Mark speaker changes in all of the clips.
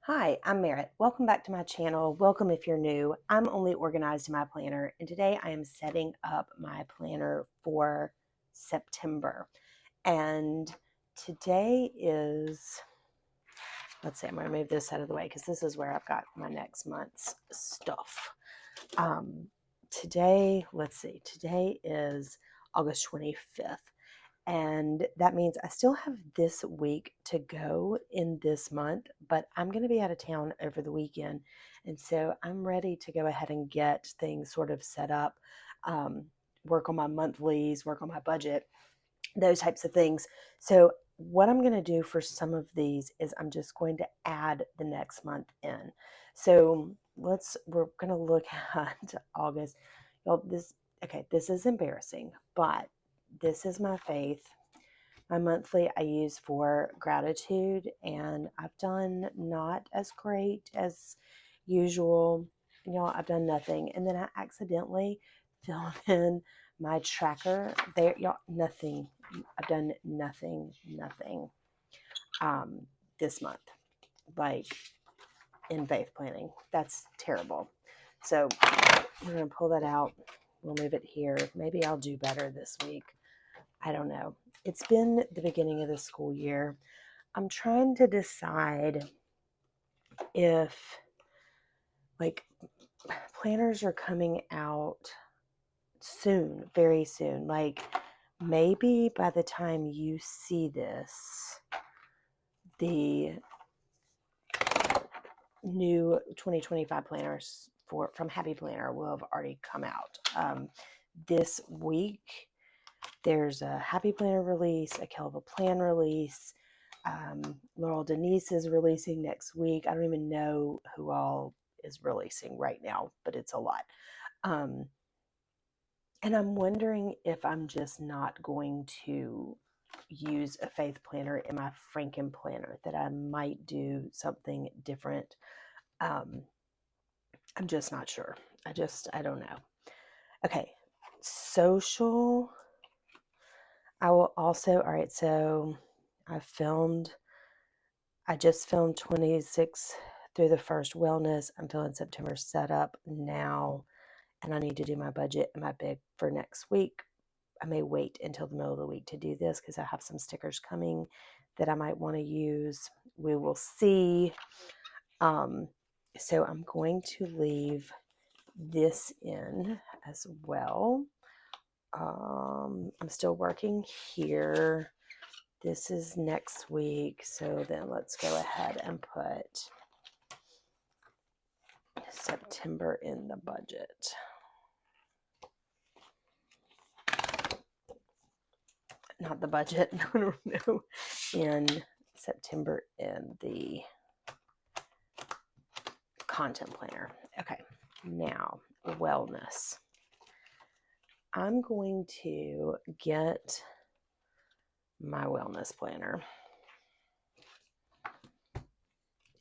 Speaker 1: Hi, I'm Merritt. Welcome back to my channel. Welcome if you're new. I'm only organized in my planner, and today I am setting up my planner for September. And today is, let's see, I'm going to move this out of the way because this is where I've got my next month's stuff. Today is August 25th. And that means I still have this week to go in this month, but I'm going to be out of town over the weekend. And so I'm ready to go ahead and get things sort of set up, work on my monthlies, work on my budget, those types of things. So what I'm going to do for some of these is I'm just going to add the next month in. So we're going to look at August. Y'all, this is embarrassing, but this is my faith. My monthly I use for gratitude, and I've done not as great as usual. Y'all, I've done nothing. And then I accidentally filled in my tracker there. Y'all, nothing. I've done nothing this month, like in faith planning. That's terrible. So we're going to pull that out. We'll move it here. Maybe I'll do better this week. I don't know. It's been the beginning of the school year. I'm trying to decide if, like, planners are coming out soon, very soon. Like, maybe by the time you see this, the new 2025 planners from Happy Planner will have already come out. This week, there's a Happy Planner release, a Kelva Plan release. Laurel Denise is releasing next week. I don't even know who all is releasing right now, but it's a lot. And I'm wondering if I'm just not going to use a faith planner in my Frankenplanner, that I might do something different. I'm just not sure. I don't know. Okay, social. I will also, all right, so I just filmed 26 through the first wellness. I'm filming September setup now, and I need to do my budget and my big for next week. I may wait until the middle of the week to do this because I have some stickers coming that I might want to use. We will see. So I'm going to leave this in as well. I'm still working here. This is next week, so then let's go ahead and put September in the budget. Not the budget, no, in September in the content planner. Okay, now wellness. I'm going to get my wellness planner,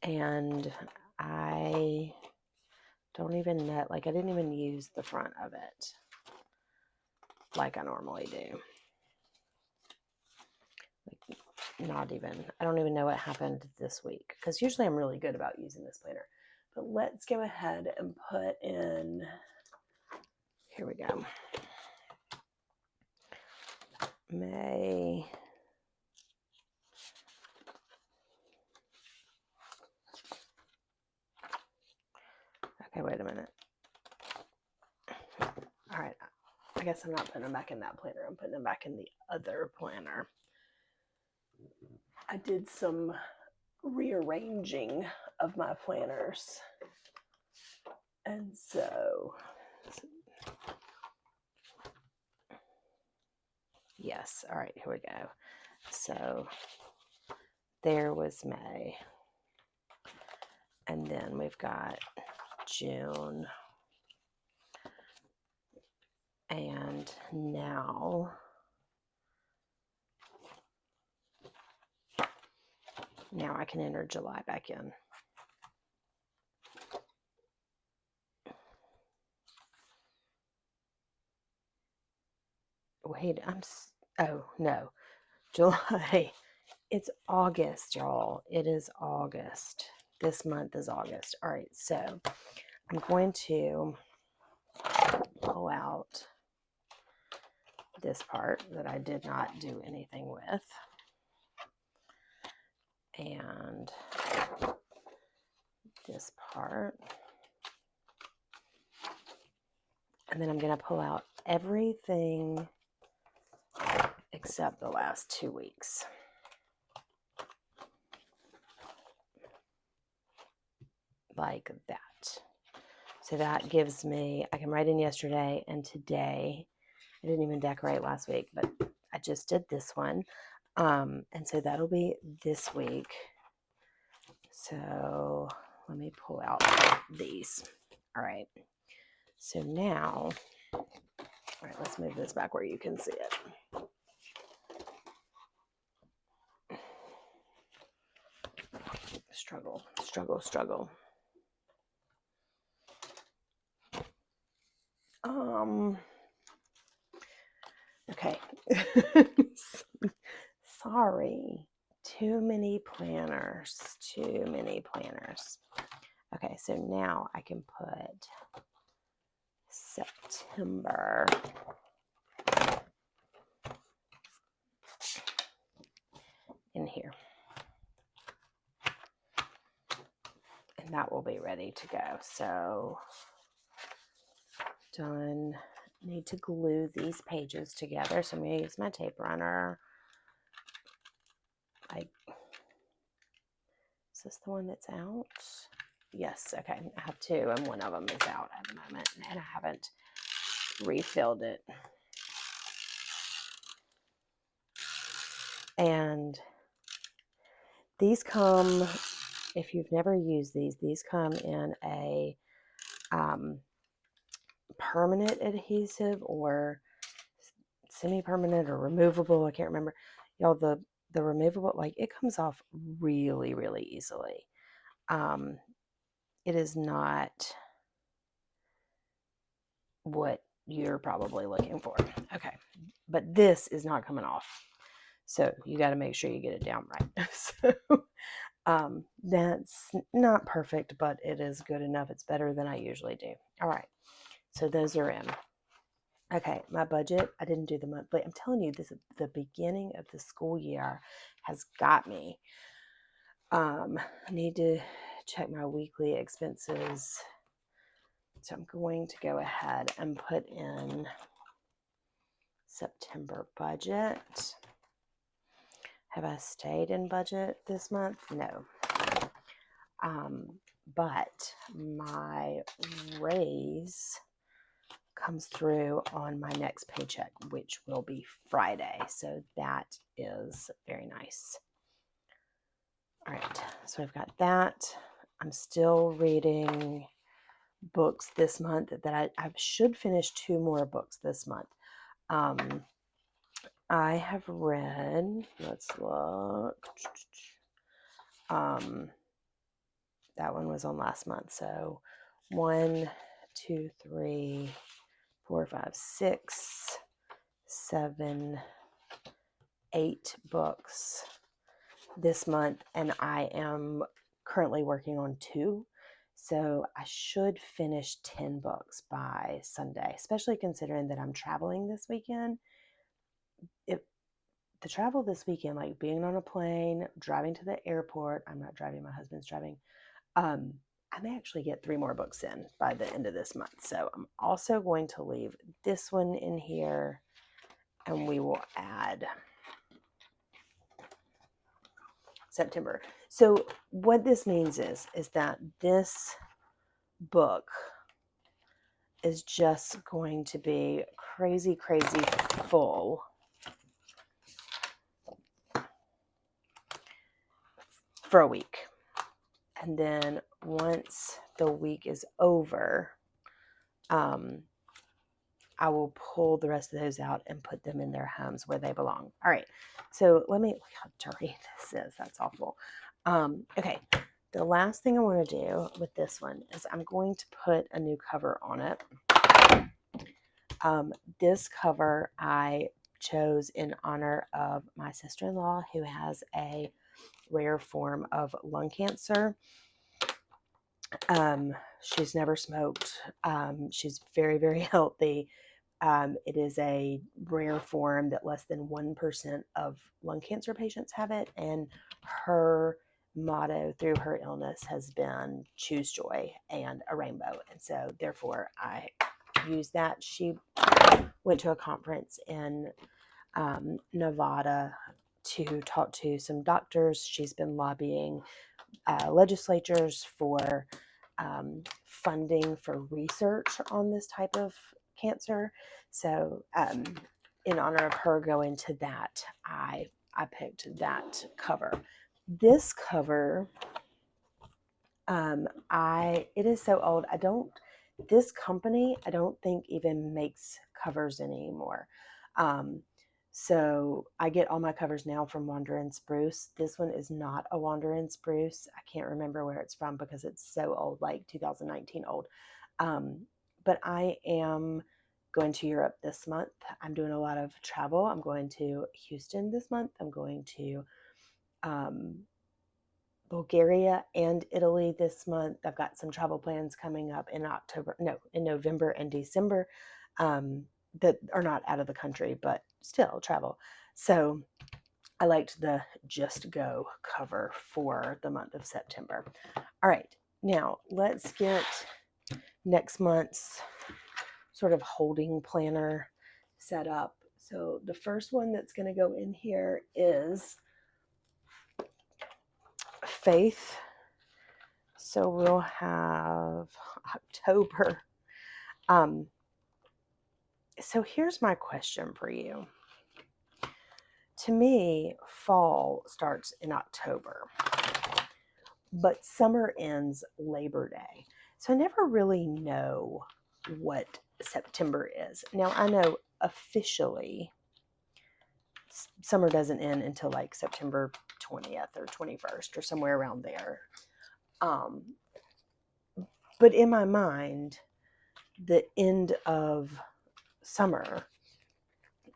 Speaker 1: and I don't even know, like I didn't even use the front of it like I normally do. Like, not even, I don't even know what happened this week, because usually I'm really good about using this planner. But let's go ahead and put in, here we go, May. Okay, wait a minute. All right, I guess I'm not putting them back in that planner. I'm putting them back in the other planner. I did some rearranging of my planners. And so, yes, all right, here we go. So there was May. And then we've got June. And now I can enter July back in. Wait, oh no, July. It's August, y'all. It is August. this month is August. All right, so I'm going to pull out this part that I did not do anything with. And this part. And then I'm going to pull out everything except the last 2 weeks. Like that. So that gives me, I can write in yesterday and today. I didn't even decorate last week, but I just did this one. And so that'll be this week. So let me pull out these. All right. So now, all right, let's move this back where you can see it. Struggle, struggle, struggle. Okay. Sorry. Too many planners. Too many planners. Okay, so now I can put September in here. And that will be ready to go. So done. Need to glue these pages together. So I'm going to use my tape runner. Is this the one that's out? Yes, okay. I have two and one of them is out at the moment and I haven't refilled it. And these come, if you've never used these come in a permanent adhesive or semi-permanent or removable. I can't remember. Y'all, the removable, like it comes off really, really easily. It is not what you're probably looking for. Okay, but this is not coming off. So you got to make sure you get it down right. So that's not perfect, but it is good enough. It's better than I usually do. All right, so those are in. Okay, my budget, I didn't do the monthly. I'm telling you, this the beginning of the school year has got me. I need to check my weekly expenses. So I'm going to go ahead and put in September budget. Have I stayed in budget this month? No. But my raise comes through on my next paycheck, which will be Friday. So that is very nice. All right, so I've got that. I'm still reading books this month that I should finish 2 more books this month. I have read, let's look. That one was on last month. So 1, 2, 3, 4, 5, 6, 7, 8 books this month, and I am currently working on 2. So I should finish 10 books by Sunday, especially considering that I'm traveling this weekend. The travel this weekend, like being on a plane, driving to the airport, I'm not driving, my husband's driving. I may actually get 3 more books in by the end of this month. So I'm also going to leave this one in here, and we will add September. So what this means is that this book is just going to be crazy, crazy full for a week. And then once the week is over, I will pull the rest of those out and put them in their homes where they belong. All right, so let me, look how dirty this is. That's awful. Okay, the last thing I want to do with this one is I'm going to put a new cover on it. This cover I chose in honor of my sister-in-law who has a rare form of lung cancer. She's never smoked. She's very, very healthy. It is a rare form that less than 1% of lung cancer patients have it. And her motto through her illness has been choose joy and a rainbow. And so therefore I use that. She went to a conference in Nevada to talk to some doctors. She's been lobbying legislatures for funding for research on this type of cancer. So in honor of her going to that, I picked that cover. This cover, it is so old. This company, I don't think even makes covers anymore. So I get all my covers now from Wander and Spruce. This one is not a Wander and Spruce. I can't remember where it's from because it's so old, like 2019 old. But I am going to Europe this month. I'm doing a lot of travel. I'm going to Houston this month. I'm going to Bulgaria and Italy this month. I've got some travel plans coming up in November and December that are not out of the country, but still travel. So I liked the Just Go cover for the month of September. All right, now let's get next month's sort of holding planner set up. So the first one that's going to go in here is Faith. So we'll have October. So here's my question for you. To me, fall starts in October, but summer ends Labor Day. So I never really know what September is. Now I know officially summer doesn't end until like September 20th or 21st or somewhere around there. But in my mind, the end of summer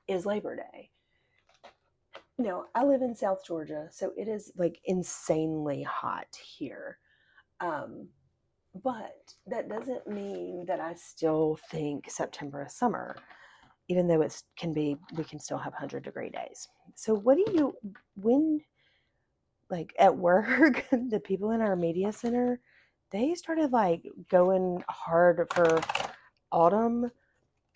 Speaker 1: is Labor Day. Now, I live in South Georgia, so it is like insanely hot here. But that doesn't mean that I still think September is summer, even though we can still have 100-degree days. So when like at work, the people in our media center, they started like going hard for autumn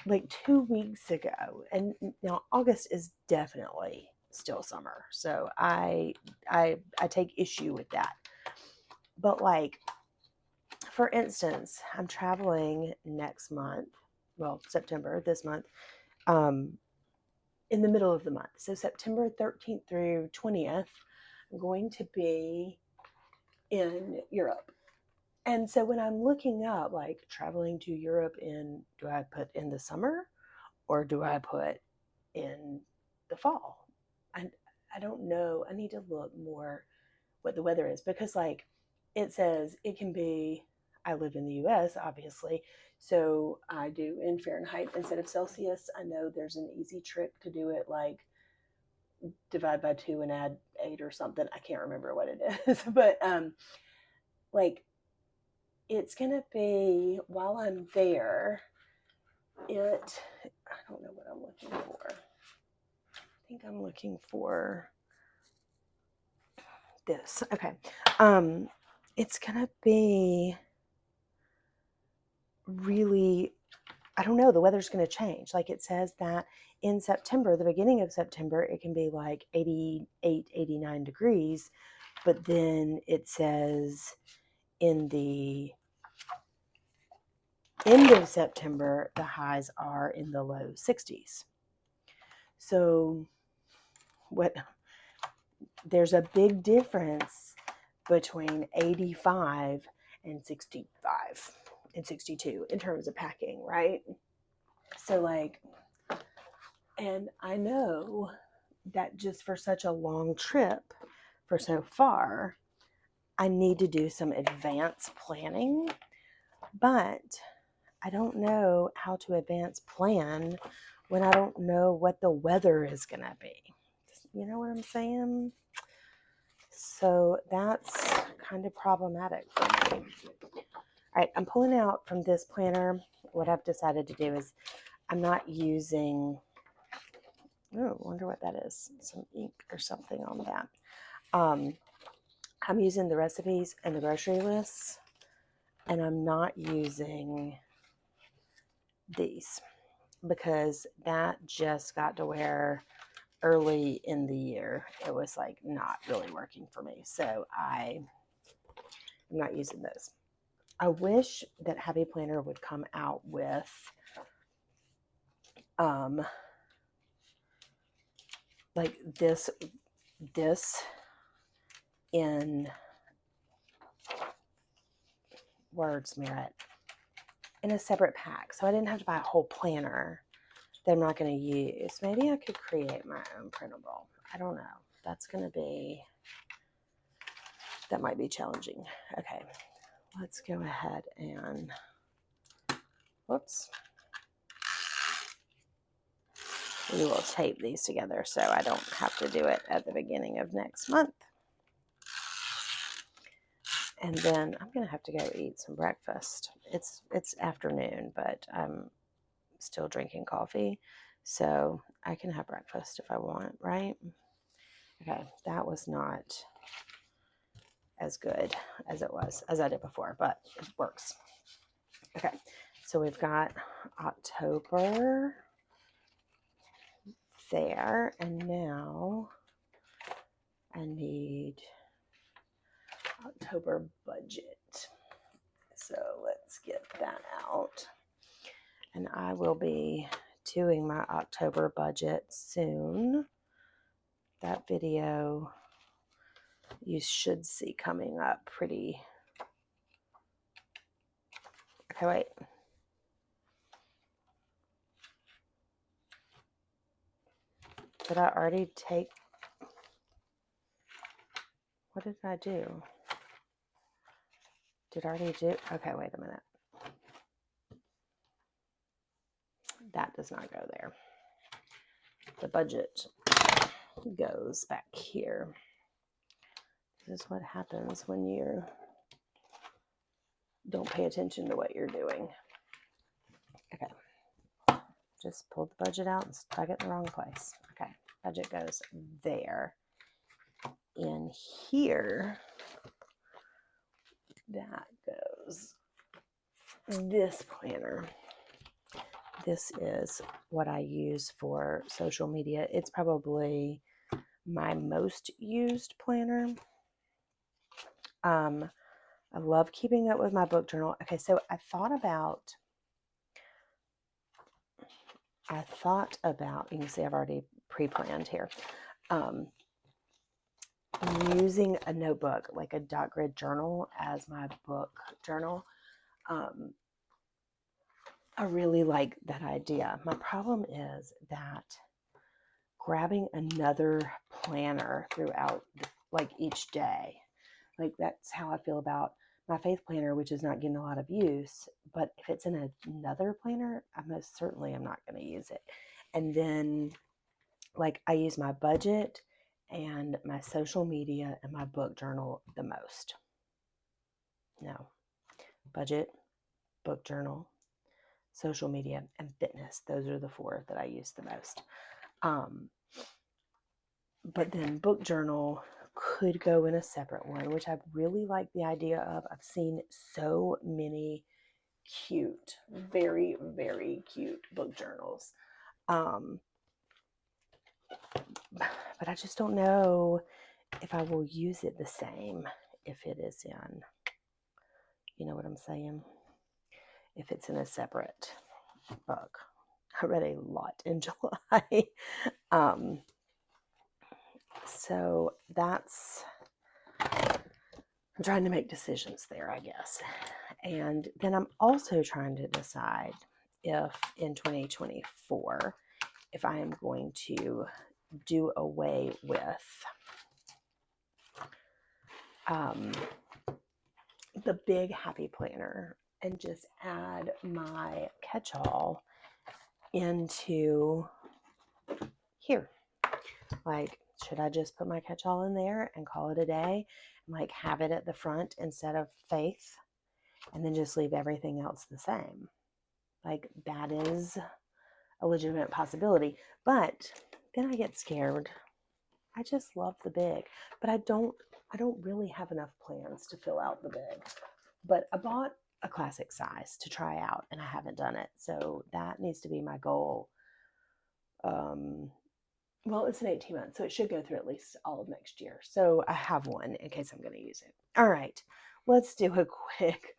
Speaker 1: like 2 weeks ago. And now August is definitely still summer. So I take issue with that. But like, for instance, I'm traveling next month, well, September, this month, in the middle of the month. So September 13th through 20th, I'm going to be in Europe. And so when I'm looking up, like traveling to Europe do I put in the summer or do I put in the fall? I don't know. I need to look more what the weather is because like it says it can be, I live in the US, obviously. So I do in Fahrenheit instead of Celsius. I know there's an easy trick to do it like divide by 2 and add 8 or something. I can't remember what it is. But like it's going to be, while I'm there, I don't know what I'm looking for. I think I'm looking for this. Okay. It's going to be really, I don't know, the weather's going to change. Like it says that in September, the beginning of September, it can be like 88, 89 degrees. But then it says in the end of September, the highs are in the low 60s. So there's a big difference between 85 and 65 and 62 in terms of packing, right? So like, and I know that just for such a long trip for so far, I need to do some advanced planning, but I don't know how to advance plan when I don't know what the weather is going to be. You know what I'm saying? So that's kind of problematic for me. right, I'm pulling out from this planner. What I've decided to do is I'm not using, oh, I wonder what that is, some ink or something on that. I'm using the recipes and the grocery lists, and I'm not using these because that just got to where early in the year it was like not really working for me. So I'm not using those. I wish that Happy Planner would come out with like this in Wordsmerit in a separate pack, so I didn't have to buy a whole planner that I'm not going to use. Maybe I could create my own printable. I don't know. That might be challenging. Okay, let's go ahead and, whoops. We will tape these together so I don't have to do it at the beginning of next month. And then I'm going to have to go eat some breakfast. It's afternoon, but I'm still drinking coffee, so I can have breakfast if I want, right? Okay, that was not as good as I did before, but it works. Okay, so we've got October there, and now I need October budget. So let's get that out. And I will be doing my October budget soon. That video you should see coming up pretty. Okay, wait. Did I already take? What did I do? Did I already do? Okay, wait a minute. That does not go there. The budget goes back here. This is what happens when you don't pay attention to what you're doing. Okay. Just pulled the budget out and stuck it in the wrong place. Okay. Budget goes there. In here, that goes this planner. This is what I use for social media. It's probably my most used planner. I love keeping up with my book journal. Okay, so I thought about, you can see I've already pre-planned here, using a notebook, like a dot grid journal as my book journal. I really like that idea. My problem is that grabbing another planner throughout like each day, like that's how I feel about my faith planner, which is not getting a lot of use. But if it's in another planner, I most certainly am not going to use it. And then like I use my budget and my social media and my book journal the most. No, budget, book journal, social media, and fitness. Those are the 4 that I use the most. But then book journal could go in a separate one, which I really like the idea of. I've seen so many cute, very, very cute book journals. But I just don't know if I will use it the same if it is in, you know what I'm saying? If it's in a separate book. I read a lot in July. So that's, I'm trying to make decisions there, I guess. And then I'm also trying to decide if in 2024, if I am going to do away with the big happy planner and just add my catch-all into here. Like, should I just put my catch-all in there and call it a day and like have it at the front instead of faith? and then just leave everything else the same. Like, that is a legitimate possibility. But then I get scared. I just love the big, but I don't really have enough plans to fill out the big. But I bought a classic size to try out, and I haven't done it. So that needs to be my goal. Well, it's an 18 month, so it should go through at least all of next year. So I have one in case I'm going to use it. All right, let's do a quick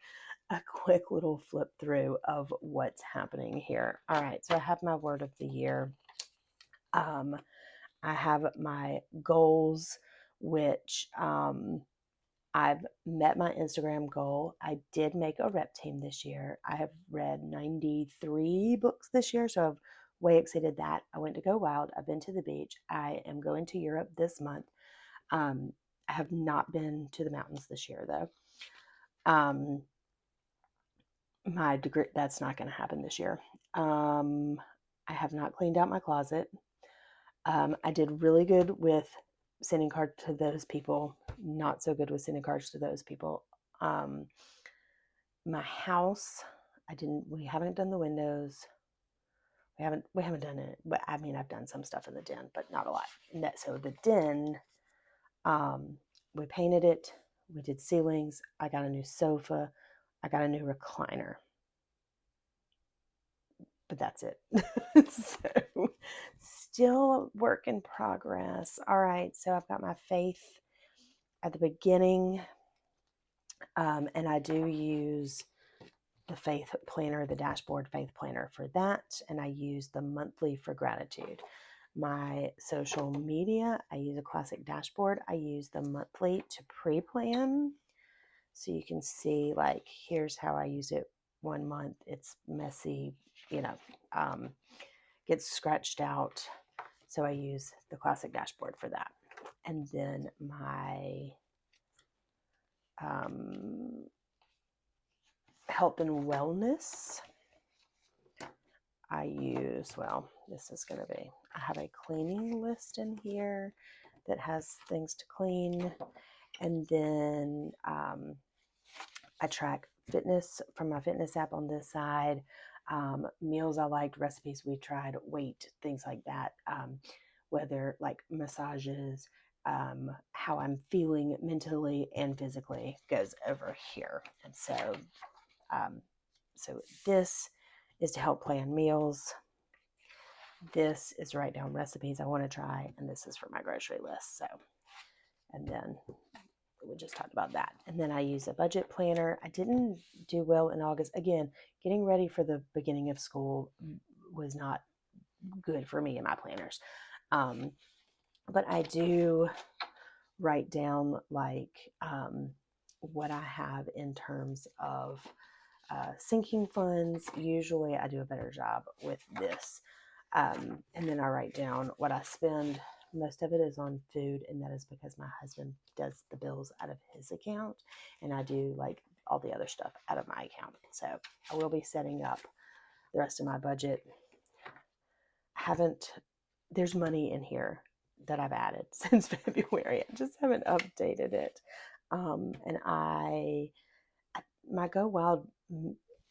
Speaker 1: little flip through of what's happening here. All right, so I have my word of the year. I have my goals, which I've met my Instagram goal. I did make a rep team this year. I have read 93 books this year, so I've way exceeded that. I went to Go Wild. I've been to the beach. I am going to Europe this month. I have not been to the mountains this year, though. My degree, that's not going to happen this year. I have not cleaned out my closet. I did really good with sending cards to those people, not so good with sending cards to those people. My house, we haven't done the windows. We haven't done it, but I mean, I've done some stuff in the den, but not a lot. So the den, we painted it. We did ceilings. I got a new sofa. I got a new recliner. But that's it. So still work in progress. All right, so I've got my faith at the beginning, and I do use the faith planner, the dashboard faith planner for that, and I use the monthly for gratitude. My social media, I use a classic dashboard. I use the monthly to pre-plan, so you can see, like, here's how I use it 1 month. It's messy, gets scratched out. So I use the classic dashboard for that. And then my health and wellness, I use, I have a cleaning list in here that has things to clean. And then I track fitness from my fitness app on this side. Meals I liked, recipes we tried, weight, things like that. Whether like massages, how I'm feeling mentally and physically goes over here. And so, so this is to help plan meals. This is write down recipes I want to try, and this is for my grocery list. So, and then we just talked about that. And then I use a budget planner. I didn't do well in August. Again, getting ready for the beginning of school was not good for me and my planners. But I do write down like what I have in terms of sinking funds. Usually I do a better job with this. And then I write down what I spend. Most of it is on food, and that is because my husband does the bills out of his account, and I do like all the other stuff out of my account. So I will be setting up the rest of my budget. There's money in here that I've added since February. I just haven't updated it. And my Go Wild,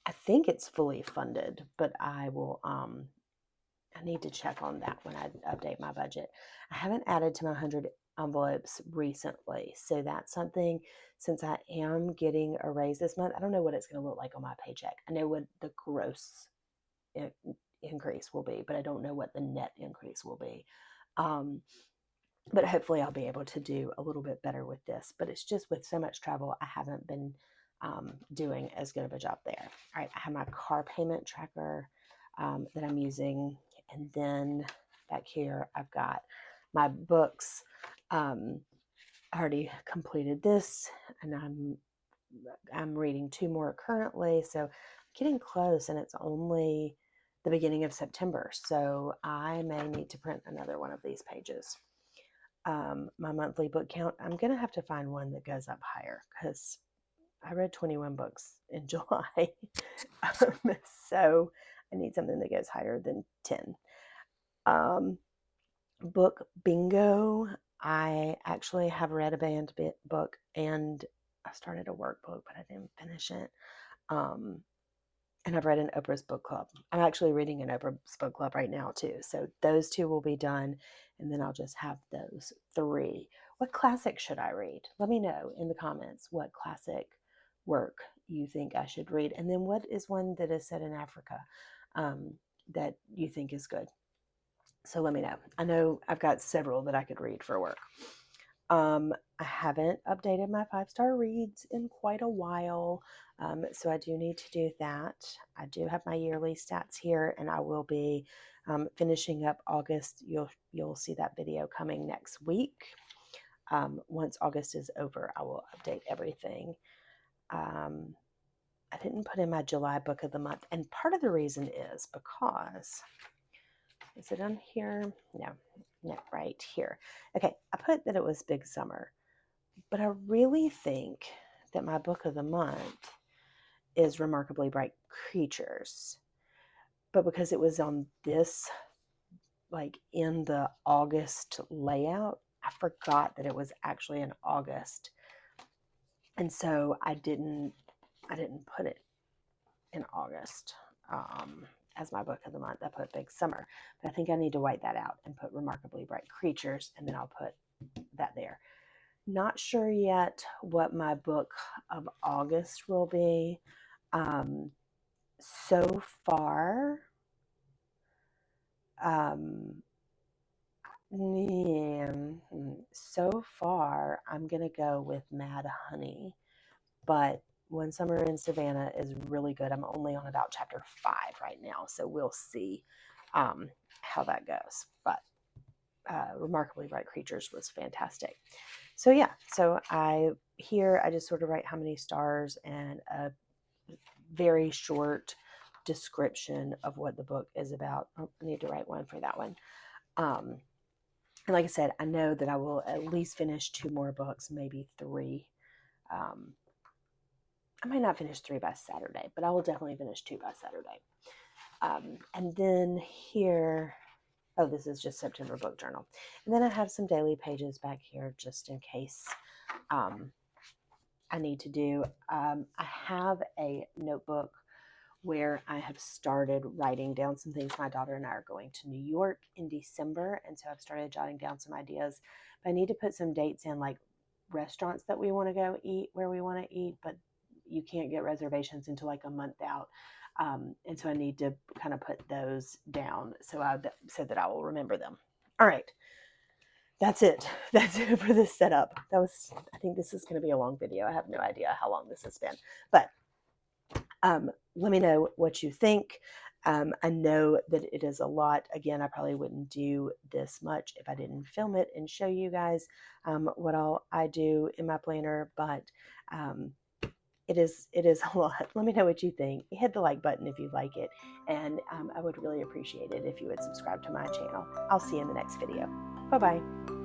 Speaker 1: I think it's fully funded, but I will, I need to check on that when I update my budget. I haven't added to my 100 envelopes recently. So that's something, since I am getting a raise this month, I don't know what it's going to look like on my paycheck. I know what the gross increase will be, but I don't know what the net increase will be. But hopefully I'll be able to do a little bit better with this. But it's just with so much travel, I haven't been doing as good of a job there. All right, I have my car payment tracker that I'm using. And then back here, I've got my books. I already completed this, and I'm reading 2 more currently. So getting close, and it's only the beginning of September. So I may need to print another one of these pages. My monthly book count, I'm going to have to find one that goes up higher because I read 21 books in July. So I need something that goes higher than 10. Book bingo. I actually have read a banned book, and I started a workbook, but I didn't finish it. And I've read an Oprah's book club. I'm actually reading an Oprah's book club right now too. So those two will be done, and then I'll just have those 3. What classic should I read? Let me know in the comments what classic work you think I should read, and then what is one that is set in Africa that you think is good. So let me know. I know I've got several that I could read for work. I haven't updated my 5-star reads in quite a while, so I do need to do that. I do have my yearly stats here, and I will be finishing up August. You'll see that video coming next week. Once August is over, I will update everything. I didn't put in my July book of the month, and part of the reason is because, is it on here? No, right here. Okay, I put that it was Big Summer, but I really think that my book of the month is Remarkably Bright Creatures. But because it was on this, like in the August layout, I forgot that it was actually in August. And so I didn't put it in August as my book of the month. I put Big Summer. But I think I need to white that out and put Remarkably Bright Creatures, and then I'll put that there. Not sure yet what my book of August will be. So far, I'm going to go with Mad Honey, but One Summer in Savannah is really good. I'm only on about chapter 5 right now, so we'll see how that goes. But Remarkably Bright Creatures was fantastic. So yeah, so I just sort of write how many stars and a very short description of what the book is about. Oh, I need to write one for that one. And like I said, I know that I will at least finish 2 more books, maybe 3. I might not finish 3 by Saturday, but I will definitely finish 2 by Saturday. And then here, oh, this is just September book journal. And then I have some daily pages back here just in case I need to do. I have a notebook where I have started writing down some things. My daughter and I are going to New York in December, and so I've started jotting down some ideas. But I need to put some dates in, like restaurants that we want to go eat, where we want to eat, but you can't get reservations until like a month out. And so I need to kind of put those down so that I will remember them. All right. That's it. That's it for this setup. I think this is going to be a long video. I have no idea how long this has been, but let me know what you think. I know that it is a lot. Again, I probably wouldn't do this much if I didn't film it and show you guys what all I do in my planner, but it is a lot. Let me know what you think. Hit the like button if you like it, and I would really appreciate it if you would subscribe to my channel. I'll see you in the next video. Bye-bye.